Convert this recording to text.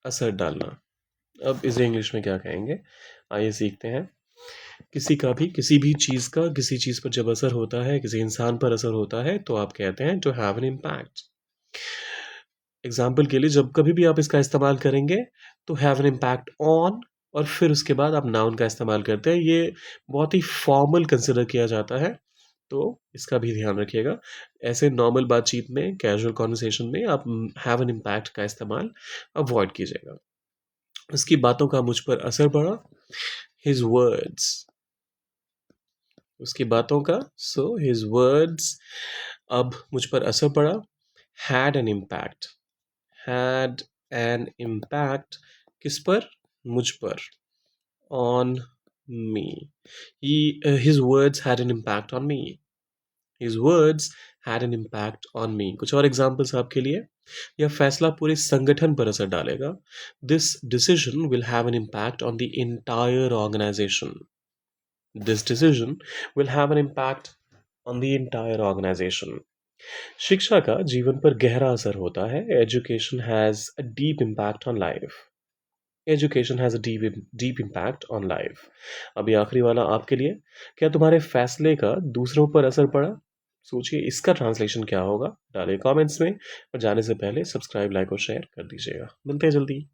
असर डालना। अब इसे इंग्लिश में क्या कहेंगे? आइए सीखते हैं। किसी का भी किसी भी चीज़ का किसी चीज़ पर जब असर होता है, किसी इंसान पर असर होता है, तो आप कहते हैं to have an impact. Example के लिए जब कभी भी आप इसका इस्तेमाल करेंगे, तो हैव एन इम्पैक्ट ऑन और फिर उसके बाद आप नाउन का इस्तेमाल करते हैं। ये बहुत ही फॉर्मल कंसिडर किया जाता है, तो इसका भी ध्यान रखिएगा। ऐसे नॉर्मल बातचीत में, कैजुअल कन्वर्सेशन में आप हैव एन इम्पैक्ट का इस्तेमाल अवॉइड कीजिएगा। उसकी बातों का मुझ पर असर पड़ा, हिज़ वर्ड्स, उसकी बातों का, सो हिज़ वर्ड्स अब मुझ पर असर पड़ा, had an impact, had an impact किस पर? मुझ पर, on me. His words had an impact on me. His words had an impact on me. कुछ और एग्जाम्पल्स आपके लिए। यह फैसला पूरे संगठन पर असर डालेगा। This decision will have an impact on the entire organization. This decision will have an impact on the entire organization. शिक्षा का जीवन पर गहरा असर होता है। Education has a deep impact on life. Education has a deep impact on life. अभी आखिरी वाला आपके लिए। क्या तुम्हारे फैसले का दूसरों पर असर पड़ा? सोचिए इसका ट्रांसलेशन क्या होगा? डालिए कमेंट्स में और जाने से पहले सब्सक्राइब, लाइक और शेयर कर दीजिएगा। मिलते हैं जल्दी।